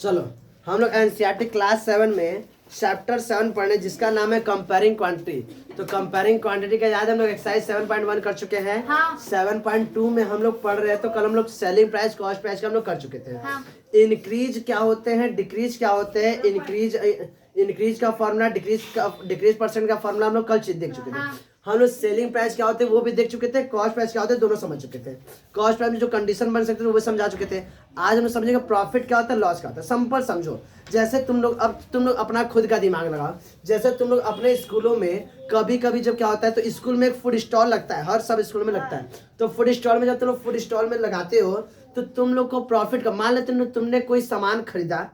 चलो हम लोग एनसीईआरटी क्लास 7 में चैप्टर 7 पढ़ने जिसका नाम है कंपेयरिंग क्वांटिटी। तो कंपेयरिंग क्वांटिटी का याद हम लोग एक्सरसाइज 7.1 कर चुके हैं। हाँ। 7.2 में हम लोग पढ़ रहे हैं। तो कल हम लोग सेलिंग प्राइस कॉस्ट प्राइस का हम लोग कर चुके थे। हाँ। इंक्रीज क्या होते हैं, डिक्रीज क्या होते हैं, इंक्रीज का फॉर्मूला, डिक्रीज परसेंट का फॉर्मूला हम लोग कल देख चुके थे। हाँ। हम लोग सेलिंग प्राइस क्या होते हैं वो भी देख चुके थे, कॉस्ट प्राइस क्या होते हैं दोनों समझ चुके थे। कॉस्ट प्राइस में जो कंडीशन बन सकते थे वो भी समझा चुके थे। आज हम लोग समझेंगे प्रॉफिट क्या होता है, लॉस क्या होता है। सिंपल समझो, जैसे तुम लोग अपना खुद का दिमाग लगाओ। जैसे तुम लोग अपने स्कूलों में कभी कभी जब क्या होता है तो स्कूल में एक फूड स्टॉल लगता है, हर सब स्कूल में लगता है। तो फूड स्टॉल में जब तुम लोग फूड स्टॉल में लगाते हो तो तुम लोग को प्रॉफिट का, मान लेते तुमने कोई सामान खरीदा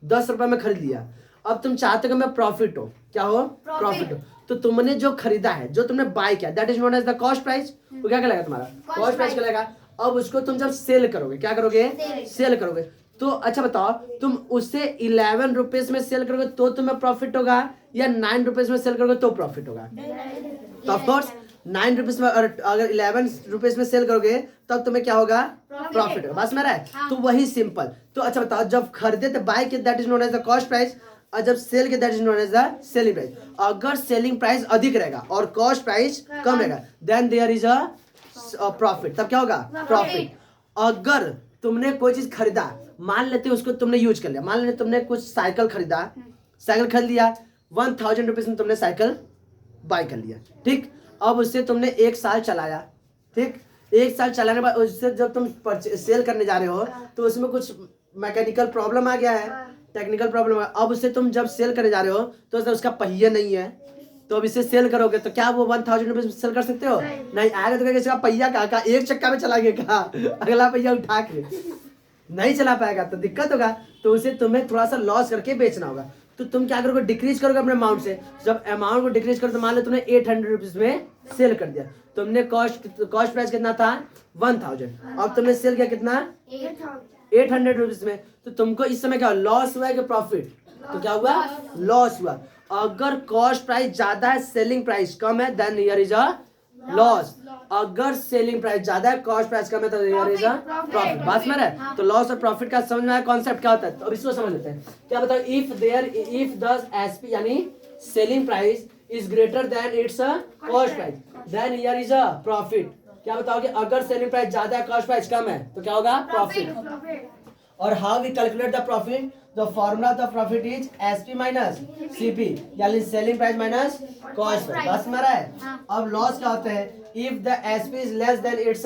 10 रुपए में खरीद लिया। अब तुम चाहते हो कि मैं प्रॉफिट हो, क्या हो, प्रॉफिट हो। तो तुमने जो खरीदा है, जो तुमने बाय किया, that is known as the cost price. वो क्या कहलाएगा तुम्हारा, कॉस्ट प्राइस कहलाएगा। अब उसको तुम जब सेल करोगे, क्या करोगे, सेल करोगे। तो अच्छा बताओ, तुम उसे 11 रुपीज में सेल करोगे तो तुम्हें प्रॉफिट होगा, या 9 रुपीज में सेल करोगे तो प्रॉफिट होगा। तो ऑफकोर्स 9 रुपीज में, अगर 11 रुपीज में सेल करोगे तब तुम्हें क्या होगा, प्रॉफिट होगा। बस मेरा है। हाँ। तो वही सिंपल। तो अच्छा बताओ, जब खरीदे थे बाय के, that is known as the cost price, और जब सेल के, that is known as the selling price. अगर सेलिंग प्राइस अधिक रहेगा और कॉस्ट प्राइस कम रहेगा, then there is a profit. तब क्या होगा, प्रॉफिट। अगर तुमने कोई चीज खरीदा, मान लेते उसको तुमने यूज कर लिया, मान लेते तुमने कुछ साइकिल खरीदा, साइकिल खरीद लिया 1000 रुपीज में तुमने साइकिल बाय कर लिया, ठीक। अब उससे तुमने 1 साल चलाया, ठीक। 1 साल चलाने के बाद उससे जब तुम सेल करने जा रहे हो तो उसमें कुछ मैकेनिकल प्रॉब्लम आ गया है, टेक्निकल प्रॉब्लम है। अब उससे तुम जब सेल करने जा रहे हो तो उसका पहिया नहीं है, तो अब इसे सेल करोगे तो क्या वो 1000 रुपीज में सेल कर सकते हो, नहीं आएगा। तो इसका पहिया का एक चक्का में चला गया, अगला पहिया उठा के नहीं चला पाएगा तो दिक्कत होगा। तो उसे तुम्हें थोड़ा सा लॉस करके बेचना होगा। तो तुम क्या करोगे, डिक्रीज करोगे अपने अमाउंट से। जब अमाउंट को डिक्रीज करो तो मान लो तुमने 800 रुपीज में सेल कर दिया। तुमने कॉस्ट प्राइस कितना था, 1000। अब तुमने सेल किया कितना, 800 रुपीज में। तो तुमको इस समय क्या लॉस हुआ है कि प्रॉफिट, तो क्या हुआ, लॉस हुआ। अगर कॉस्ट प्राइस ज्यादा है, सेलिंग प्राइस कम है, then here is a loss. अगर सेलिंग प्राइस ज्यादा है, कॉस्ट प्राइस कम है, तो हियर इज अ प्रॉफिट। बस मेरा है। तो लॉस और प्रॉफिट का समझ में आया कॉन्सेप्ट क्या होता है। तो अब इसको समझ लेते हैं। क्या बताओ, इफ द एसपी यानी selling price is greater than its cost price, then here is a profit. क्या बताओगे, अगर सेलिंग प्राइस ज्यादा है, कॉस्ट प्राइस कम है, तो क्या होगा, प्रॉफिट। और how we calculate the profit, the formula of the profit is SP minus CP, यानी selling price minus cost price. बस मेरा है। अब लॉस क्या होता है, if the SP is less than it's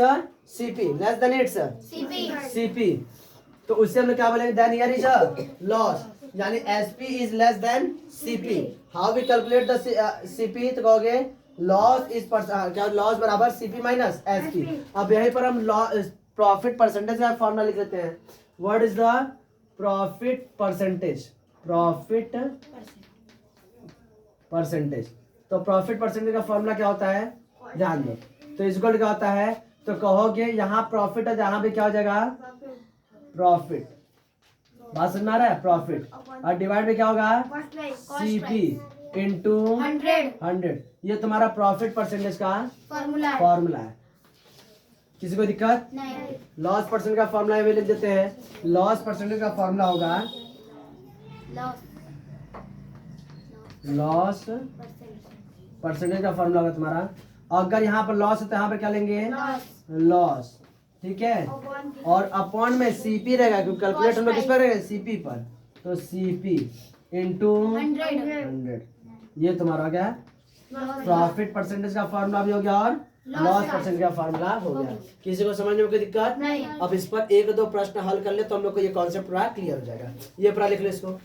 CP, less than it's CP, तो उससे हम लोग क्या बोलेंगे, then here is a loss, यानी SP is less than CP. How we calculate the CP, तो कहोगे लॉस इज क्या, लॉस बराबर सीपी माइनस एसपी। अब यहीं पर हम प्रॉफिट परसेंटेज का फॉर्मूला लिख लेते हैं। What is the profit percentage, profit percentage. तो प्रॉफिट परसेंटेज का फॉर्मूला क्या होता है, ध्यान दो। तो इक्वल क्या होता है, तो कहोगे यहाँ प्रॉफिट है, जहां पे क्या हो जाएगा, प्रॉफिट। बात समझ में आ रहा है, प्रॉफिट। और डिवाइड में क्या होगा, सीपी इंटू 100। ये तुम्हारा प्रॉफिट परसेंटेज का फॉर्मूला है। किसी को दिक्कत नहीं। लॉस परसेंट का फॉर्मूला ये लिख देते हैं। लॉस परसेंटेज का फॉर्मूला होगा, लॉस परसेंटेज का फॉर्मूला होगा तुम्हारा। अगर यहाँ पर लॉस है तो यहाँ पर क्या लेंगे, लॉस, ठीक है। और अपॉन में सीपी रहेगा, क्योंकि कैलकुलेट हम लोग किस पर रहेगा, सीपी पर। तो सीपी इंटू 100, ये तुम्हारा हो गया प्रॉफिट परसेंटेज का फॉर्मूला भी हो गया, और लॉस परसेंट का फॉर्मूला हो गया। किसी को समझने में कोई दिक्कत नहीं। अब इस पर 1-2 प्रश्न हल कर ले तो हम लोग को ये कॉन्सेप्ट पूरा क्लियर हो जाएगा। ये पूरा लिख लो इसको।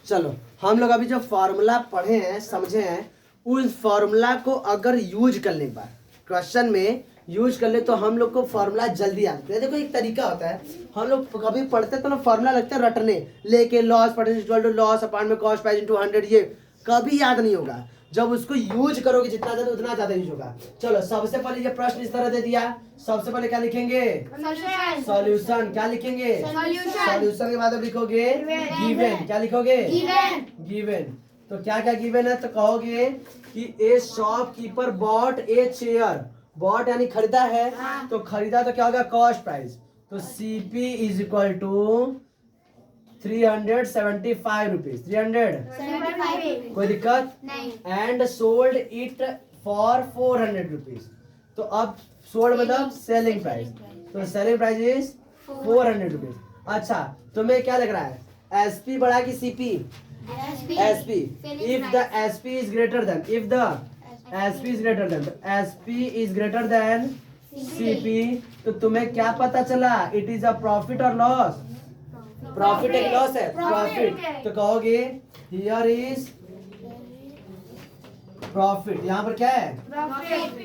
चलो, हम लोग अभी जो फॉर्मूला पढ़े हैं, समझे हैं, उस फॉर्मूला को अगर यूज करने के बाद क्वेश्चन में यूज कर ले तो हम लोग को फॉर्मूला जल्दी आता है। देखो एक तरीका होता है, हम लोग कभी पढ़ते तो ना फॉर्मूला लगता है रटने, लेके loss percentage equal to loss upon में कॉस्ट प्राइस इनटू 100, ये कभी याद नहीं होगा। जब उसको यूज करोगे जितना ज्यादा उतना ज्यादा यूज होगा। चलो, सबसे पहले ये प्रश्न इस तरह दे दिया, सबसे पहले क्या लिखेंगे, सॉल्यूशन। क्या लिखेंगे, सॉल्यूशन के बाद अब लिखोगे गिवन। क्या लिखोगे, गिवन। तो क्या क्या गिवन है, तो कहोगे कि a shopkeeper bought a chair. Bought यानी खरीदा है, तो खरीदा तो क्या होगा, कॉस्ट प्राइस। तो CP is equal to 375 rupees, 300, कोई दिक्कत नहीं। And sold it for 400 rupees. तो अब सोल्ड मतलब सेलिंग प्राइस, तो सेलिंग प्राइस इज 400 रुपीज। अच्छा तुम्हें क्या लग रहा है, एसपी बड़ा कि CP? SP. If the SP is greater than, if the SP is greater then, SP is greater then CP, तो तुम्हें क्या पता चला, इट इज अ प्रॉफिट और लॉस? प्रॉफिट एक लॉस है, प्रॉफिट। तो कहोगे हियर इज प्रॉफिट, यहाँ पर क्या है,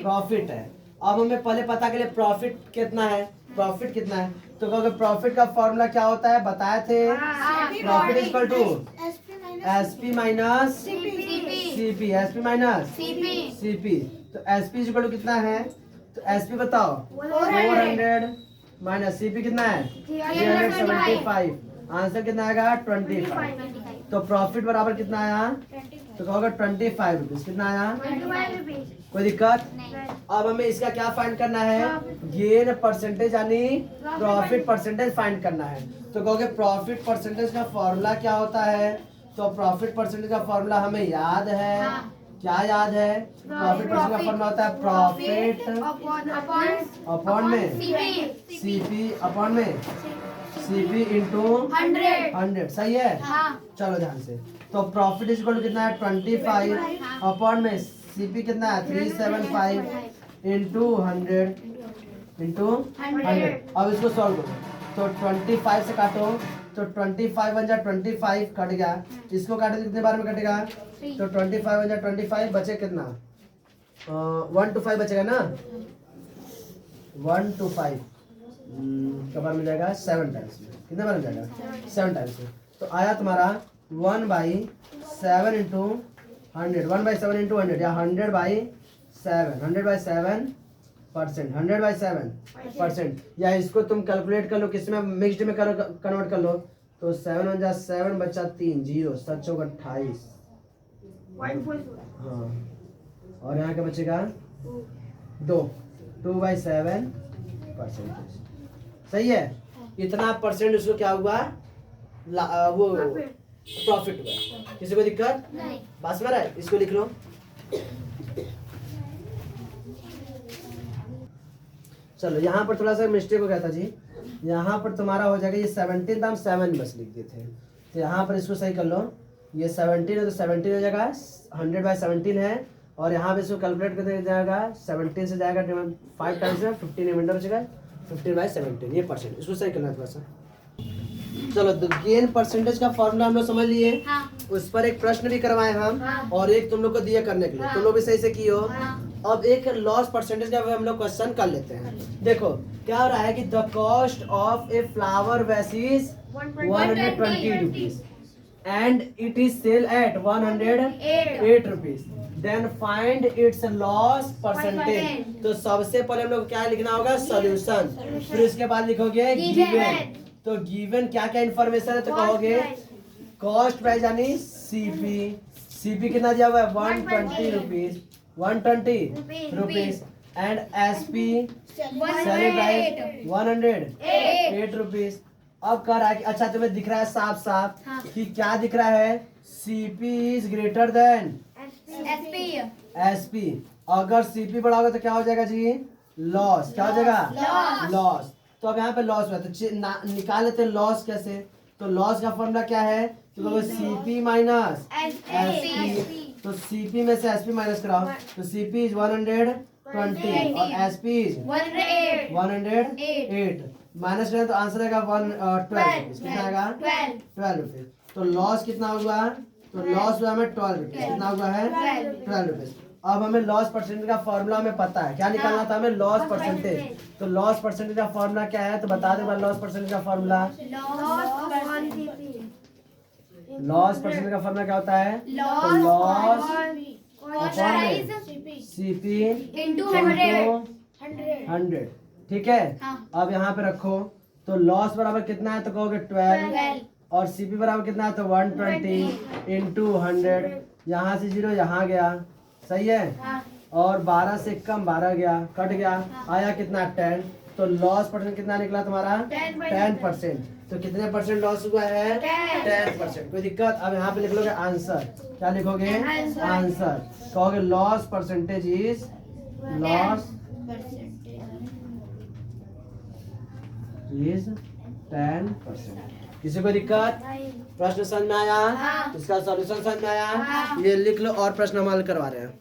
प्रॉफिट है। अब हमें पहले पता के लिए प्रॉफिट कितना है, प्रॉफिट कितना है, तो कहोगे प्रॉफिट का फॉर्मूला क्या होता है, बताए थे, profit is equal to SP minus CP, SP minus CP. तो एसपी इज इक्वल टू कितना है, तो एसपी बताओ 400 माइनस सीपी कितना है 375, आंसर कितना आएगा 25। तो प्रॉफिट बराबर कितना आया, तो कहोगे 25 रुपीज, कितना आया, कोई दिक्कत? अब हमें इसका क्या फाइंड करना है, गेन परसेंटेज यानी प्रॉफिट परसेंटेज फाइंड करना है। तो कहोगे प्रॉफिट परसेंटेज का फॉर्मूला क्या होता है, तो प्रॉफिट परसेंटेज का फॉर्मूला हमें याद है, क्या याद है, प्रॉफिट परसेंटेज का फॉर्मूला होता है प्रॉफिट अपॉन में सीपी, अपॉन में सीपी इंटू 100, सही है। चलो ध्यान से, तो प्रॉफिट इज इक्वल टू कितना है 25 अपॉन में सीपी कितना है 375 इंटू 100 इंटू 100। अब इसको सॉल्व करो, तो 25 से काटो, तो 25 बन जाए 25 कट गया, इसको काटे तो कितने बार में कटेगा, तो 25 बन जाए 25, बचे कितना 1 to 5 बचेगा ना, 1 to 5 कब बार मिल जाएगा 7 टाइम्स में, कितने बार मिल जाएगा 7 टाइम्स में। तो आया तुम्हारा 1/7 इंटू 100, 1/7 इंटू 100 या 100/7, 100/7%, 100/7%, या इसको तुम कैलकुलेट कर लो, किसमें मिक्सड में करो, कन्वर्ट कर लो, तो 7 बन जा 7 बचा 3 0 7 चौक 28, हाँ, और यहाँ क्या बचेगा 2/7%, सही है। इतना परसेंट उसको क्या हुआ, वो प्रॉफिट हुआ। किसी को दिक्कत नहीं, बात समझ रहा है, इसको लिख लो। चलो यहाँ पर थोड़ा सा मिस्टेक हो गया था जी, यहाँ पर तुम्हारा हो जाएगा ये 17 था, हम 7 बस लिख दिए थे, तो यहाँ पर इसको सही कर लो, ये 17 है तो 17 हो जाएगा, 100/17 है, और यहाँ पे इसको कैलकुलेट करते जाएगा 17 से जाएगा 5 टाइम्स में 15 रिमाइंडर बचेगा 15/17, ये परसेंट, इसको सही करना है थोड़ा सा। चलो तो गेन परसेंटेज का फॉर्मूला हम लोग समझ लिए, उस पर एक प्रश्न भी करवाए हम, और एक तुम लोग को दिया करने के लिए, तुम लोग भी सही से किए हो। अब एक लॉस परसेंटेज का हम लोग क्वेश्चन कर लेते हैं। देखो क्या हो रहा है कि the cost of a flower vase is 120 rupees and it is sale at 108 rupees, then find its loss percentage. तो सबसे पहले हम लोग क्या लिखना होगा, सॉल्यूशन, फिर उसके बाद लिखोगे गिवन। तो गिवन क्या क्या इन्फॉर्मेशन है, तो कहोगे कॉस्ट प्राइस यानी सीपी, सीपी कितना दिया हुआ है 120 rupees, 120 rupees, and SP selling price 108 rupees. अब कह रहा है कि अच्छा तुम्हें दिख रहा है साफ साफ कि क्या दिख रहा है, CP is greater then SP. अगर सीपी बड़ा होगा तो क्या हो जाएगा जी, लॉस, क्या हो जाएगा लॉस। तो अब यहाँ पे लॉस हुआ, तो निकाल लेते हैं लॉस कैसे, तो लॉस का फॉर्मूला क्या है, तो सीपी माइनस एसपी, तो सीपी में से एसपी माइनस कराओ, तो सीपी इज 120 और एसपी इज 108, माइनस करें तो आंसर आएगा 112 रुपीज, कितना आएगा 12 रुपीज। तो लॉस कितना हुआ, तो लॉस हुआ हमें 12 रुपीज, कितना हुआ है 12 रुपीज। अब हमें लॉस परसेंटेज का फॉर्मूला हमें पता है, क्या निकालना था हमें, लॉस परसेंटेज। तो लॉस परसेंटेज का फॉर्मूला क्या है, तो बता दे लॉस परसेंटेज का फॉर्मूला, लॉस परसेंटेज का फॉर्मूला क्या होता है, तो लॉस सीपी इंटू 100, ठीक है। अब यहाँ पे रखो, तो लॉस बराबर कितना है, तो कहोगे 12, और सीपी बराबर कितना है, तो 120 इंटू 100, यहाँ से 0 यहाँ गया, सही है, और 12 से कम 12 गया, कट गया, आया कितना 10, तो लॉस परसेंट कितना निकला तुम्हारा 10%। तो कितने परसेंट लॉस हुआ है? 10%। कोई दिक्कत? अब यहाँ पे लिख लोगे आंसर। क्या लिखोगे? आंसर। कहोगे loss percentage is, loss is 10%। किसी को दिक्कत? प्रश्न समझ में आया? इसका सॉल्यूशन समझ में आया? ये लिख लो और प्रश्न हम हल करवा रहे हैं।